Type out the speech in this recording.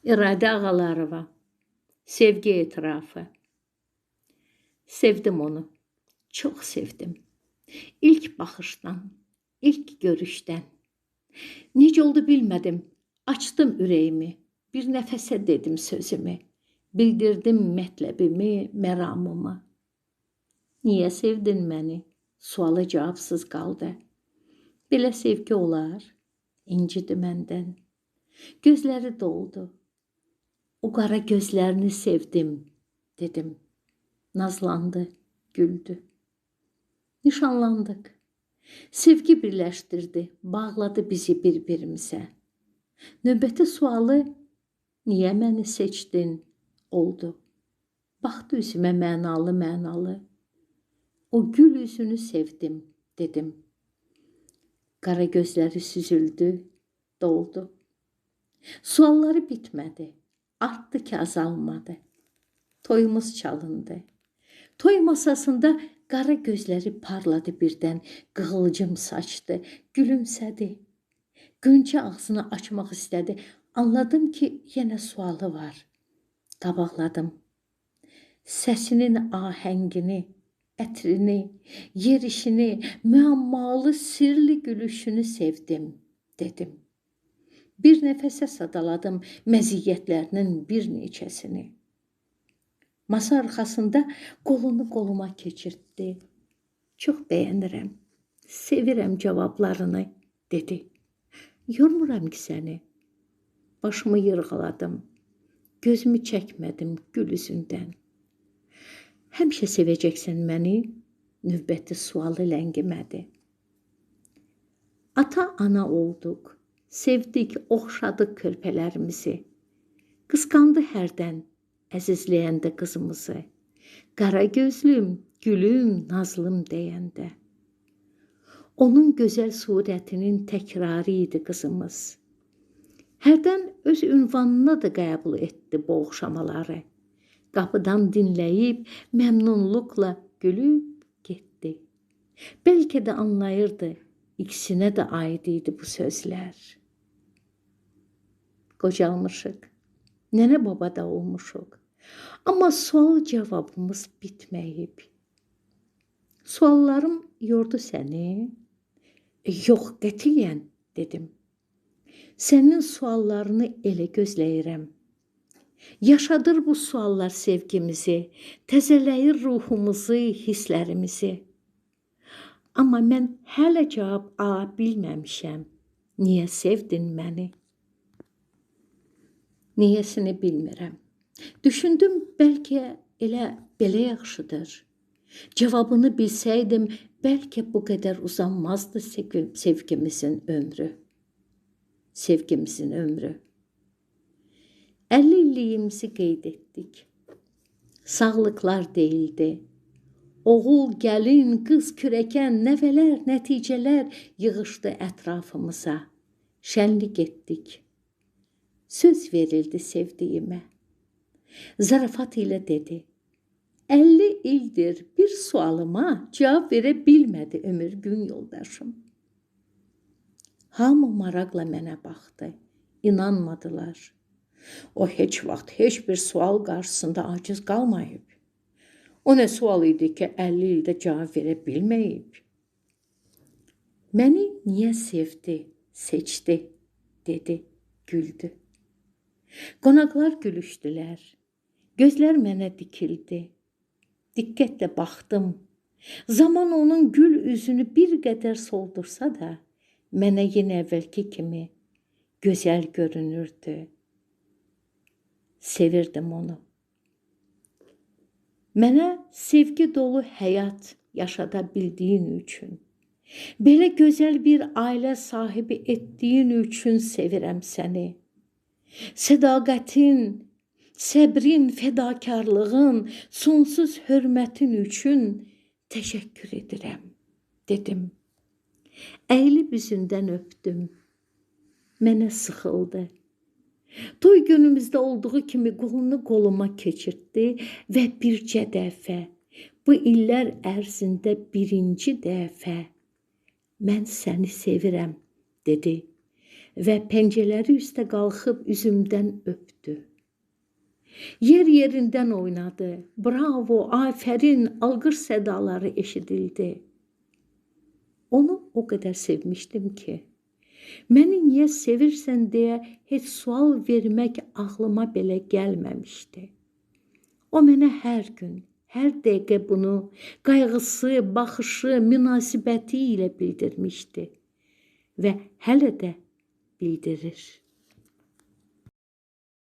İradə Ağalarova. Sevgi etirafı. Sevdim onu. Çox sevdim. İlk baxışdan, ilk görüşdən. Necə oldu bilmədim. Açdım ürəyimi. Bir nəfəsə dedim sözümü. Bildirdim mətləbimi, məramımı. Niyə sevdin məni? Sualı cavabsız qaldı. Belə sevgi olar. İncidi məndən. Gözləri doldu. O qara gözlərini sevdim, dedim. Nazlandı, güldü. Nişanlandıq. Sevgi birləşdirdi, bağladı bizi bir-birimizə. Növbəti sualı, niyə məni seçdin, oldu. Baxdı üzümə mənalı. O gül üzünü sevdim, dedim. Qara gözləri süzüldü, doldu. Sualları bitmədi, artdı ki azalmadı. Toyumuz çalındı. Toy masasında qara gözləri parladı birdən, qığılcım saçdı, gülümsədi. Qönçə ağzını açmaq istədi. Anladım ki, yenə sualı var. Qabaqladım. Səsinin ahəngini, ətrini, yerişini, müəmmalı, sirli gülüşünü sevdim, dedim. Bir nəfəsə sadaladım məziyyətlərinin bir neçəsini. Masa arxasında qolunu qoluma keçirtdi. Çox bəyənirəm, sevirəm cavablarını, dedi. Yormuram ki səni. Başımı yırğaladım, gözümü çəkmədim gül üzündən. Həmişə sevəcəksən məni, növbəti sualı ləngimədi. Ata-ana olduq, sevdik, oxşadıq körpələrimizi. Qısqandı hərdən, əzizləyəndə qızımızı. Qara gözlüm, gülüm, nazlım deyəndə. Onun gözəl surətinin təkrarı idi qızımız. Hərdən öz ünvanına da qəbul etdi bu oxşamaları. Qapıdan dinləyib, məmnunluqla gülüb getdi. Bəlkə də anlayırdı, ikisinə də aid idi bu sözlər. Qocalmışıq, nənə baba da olmuşuq. Amma sual cavabımız bitməyib. Suallarım yordu səni? Yox, qətiyyən, dedim. Sənin suallarını elə gözləyirəm. Yaşadır bu suallar sevgimizi, təzələyir ruhumuzu, hisslərimizi. Amma mən hələ cavab ala bilməmişəm. Niyə sevdin məni? Niyəsini bilmirəm. Düşündüm, bəlkə elə belə yaxşıdır. Cavabını bilsəydim, bəlkə bu qədər uzanmazdı sevgimizin ömrü. Sevgimizin ömrü. 50 illiyimizi qeyd etdik. Sağlıqlar deyildi. Oğul, gəlin, qız, kürəkən, nəvələr, nəticələr yığışdı ətrafımıza. Şənlik etdik. Söz verildi sevdiyimə. Zarafat ilə dedi. 50 ildir bir sualıma cavab verə bilmədi ömür gün yoldaşım. Hamı maraqla mənə baxdı. İnanmadılar. O heç vaxt heç bir sual qarşısında aciz qalmayıb. O nə sual idi ki, 50 ildə cavab verə bilməyib? Məni niyə sevdi, seçdi, dedi, güldü. Qonaqlar gülüşdülər. Gözlər mənə dikildi. Diqqətlə baxdım. Zaman onun gül üzünü bir qədər soldursa da, mənə yenə əvvəlki kimi gözəl görünürdü. Sevirdim onu. Mənə sevgi dolu həyat yaşada bildiyin üçün, belə gözəl bir ailə sahibi etdiyin üçün sevirəm səni. Sədaqətin, səbrin, fədakarlığın, sonsuz hörmətin üçün təşəkkür edirəm, dedim. Əyilib üzündən öpdüm. Mənə sıxıldı. Toy günümüzdə olduğu kimi qolunu qoluma keçirtdi və bircə dəfə, bu illər ərzində birinci dəfə mən səni sevirəm, dedi və pəncələri üstə qalxıb üzümdən öpdü. Yer yerindən oynadı. Bravo, afərin, alqış sədaları eşidildi. Onu o qədər sevmişdim ki, məni niyə sevirsən deyə heç sual vermək ağlıma belə gəlməmişdi. O mənə hər gün, hər dəqiqə bunu qayğısı, baxışı, münasibəti ilə bildirmişdi və hələ də bildirir.